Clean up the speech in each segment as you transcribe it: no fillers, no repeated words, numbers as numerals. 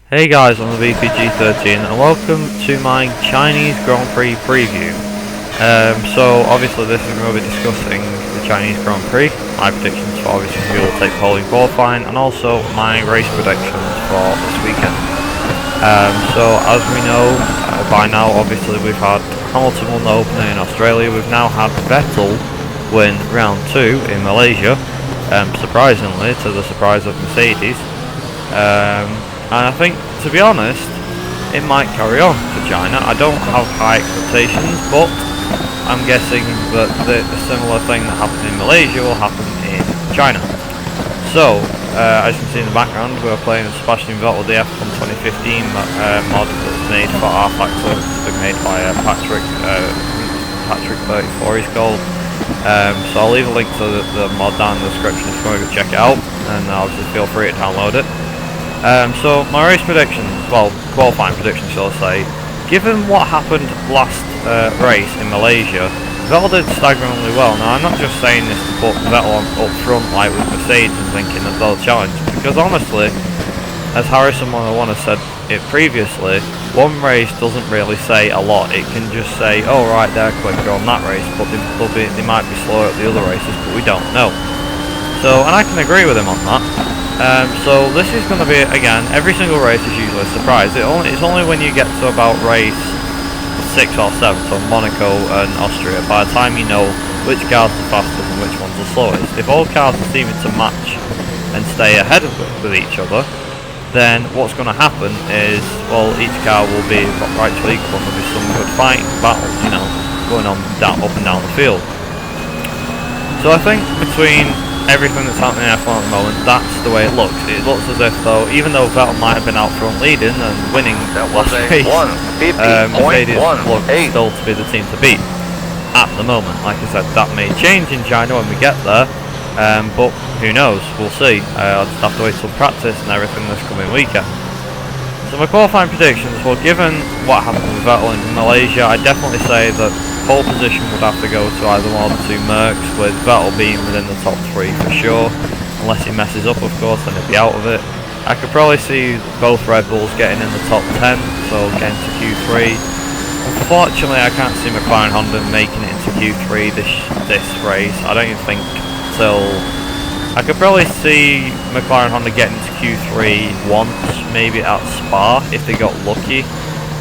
Hey guys, I'm the VPG13 and welcome to my Chinese Grand Prix preview. So obviously this is going to be discussing the Chinese Grand Prix, my predictions for obviously who will take pole in qualifying, and also my race predictions for this weekend. So as we know by now, obviously we've had Hamilton win the opener in Australia, we've now had Vettel win round 2 in Malaysia, surprisingly to the surprise of Mercedes. And I think, to be honest, it might carry on for China. I don't have high expectations, but I'm guessing that the similar thing that happened in Malaysia will happen in China. So, as you can see in the background, we're playing Sebastian Vettel, the F1 2015 mod that's made for our factor. It's been made by Patrick 34 he's called. So I'll leave a link to the mod down in the description if you want to go check it out, and obviously feel free to download it. So my race predictions, well, qualifying predictions shall I say, given what happened last race in Malaysia, Vettel did staggeringly well. Now I'm not just saying this to put Vettel up front like with Mercedes and thinking that they'll challenge, because honestly, as Harrison 101 has said it previously, one race doesn't really say a lot. It can just say, oh right, they're quicker on that race, but they might be slower at the other races, but we don't know. So, and I can agree with him on that. So this is going to be, again, every single race is usually a surprise. It's only when you get to about race 6 or 7, so Monaco and Austria, by the time you know which cars are fastest and which ones are slowest. If all cars are seeming to match and stay ahead with each other, then what's going to happen is, well, each car will be right to equal, and there'll be some good fighting battles, you know, going on up and down the field. So I think between everything that's happening in F1 at the moment, that's the way it looks. It looks as if, though, even though Vettel might have been out front leading and winning that last race, Mercedes looks still to be the team to beat at the moment. Like I said, that may change in China when we get there, but who knows? We'll see. I'll just have to wait till practice and everything this coming weekend. So my qualifying predictions, well, given what happened with Vettel in Malaysia, I definitely say that pole position would have to go to either one of the two Mercs, with Vettel being within the top 3 for sure, unless he messes up of course, then he'll be out of it. I could probably see both Red Bulls getting in the top 10, so getting to Q3. Unfortunately I can't see McLaren Honda making it into Q3 this race. I don't even think till... I could probably see McLaren Honda getting to Q3 once, maybe at S.p.A. if they got lucky.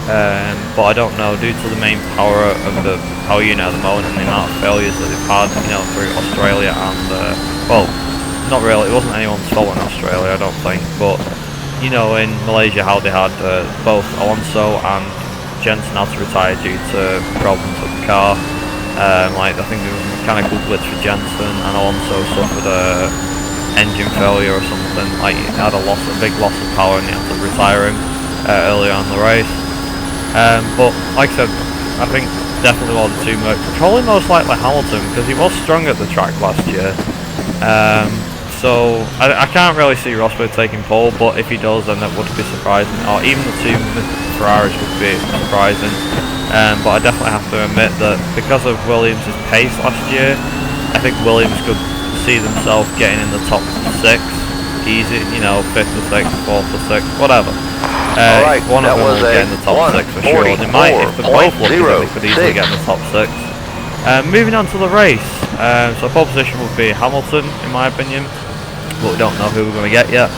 But I don't know, due to the main power of the power unit at the moment and the amount of failures that they've had, you know, through Australia and, well, not really, it wasn't anyone's fault in Australia, I don't think, but, you know, in Malaysia how they had both Alonso and Jensen had to retire due to problems with the car. Like, I think there was a mechanical glitch for Jensen, and Alonso suffered a engine failure or something, like he had a big loss of power and he had to retire him earlier on in the race. But like I said, I think definitely one of the two Mercs, probably most likely Hamilton, because he was strong at the track last year. So I can't really see Rosberg taking pole, but if he does, then that would be surprising, or even the two Ferraris would be surprising. But I definitely have to admit that because of Williams' pace last year, I think Williams could see themselves getting in the top 6 easy, you know, 5th to 6th, 4th to 6th, whatever. Right, one of them will get in the top 6 for sure. They might, if they're both lucky, they could easily get in the top 6. Moving on to the race, so pole position would be Hamilton in my opinion, but we don't know who we're going to get yet.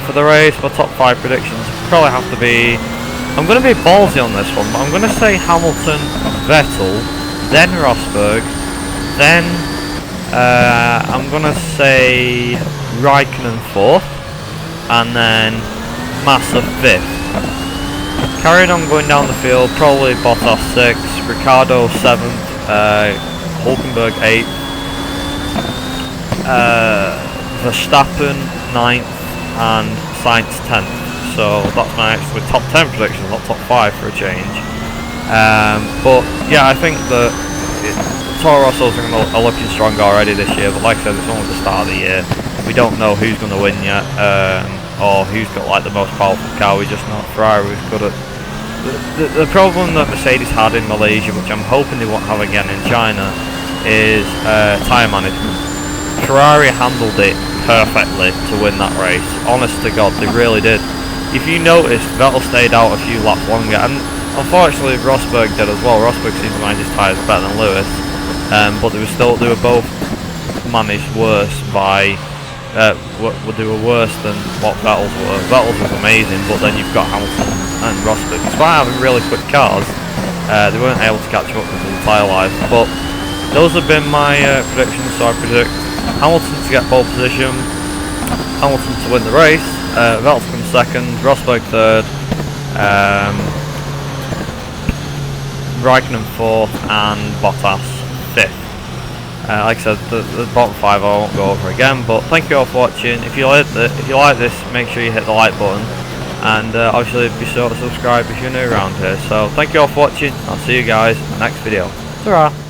For the race, my top 5 predictions probably have to be, I'm going to be ballsy on this one, but I'm going to say Hamilton, Vettel, then Rosberg, then I'm going to say Raikkonen 4th, and then Massa 5th. Carrying on going down the field, probably Bottas 6th, Ricciardo 7th, Hulkenberg 8th, Verstappen 9th, and Sainz 10th. So that's my actual top 10 predictions, not top 5 for a change. But yeah, I think that Toro Rosso's are looking stronger already this year, but like I said, it's only the start of the year. We don't know who's going to win yet, or who's got like the most powerful car. We just know Ferrari was good at the problem that Mercedes had in Malaysia, which I'm hoping they won't have again in China, is tyre management. Ferrari handled it perfectly to win that race. Honest to God, they really did. if you notice, Vettel stayed out a few laps longer, and unfortunately Rosberg did as well. Rosberg seemed to manage his tyres better than Lewis, but they were both managed worse by. They were worse than what Vettel's were. Vettel's was amazing, but then you've got Hamilton and Rosberg. Despite having really quick cars, they weren't able to catch up because of the tyre life. But those have been my predictions. So I predict Hamilton to get pole position, Hamilton to win the race, Vettel to come second, Rosberg third, Raikkonen fourth, and Bottas fifth. Like I said, the bottom 5 I won't go over again, but thank you all for watching. If you like this, make sure you hit the like button, and obviously be sure to subscribe if you're new around here. So thank you all for watching. I'll see you guys in the next video. Ta-ra!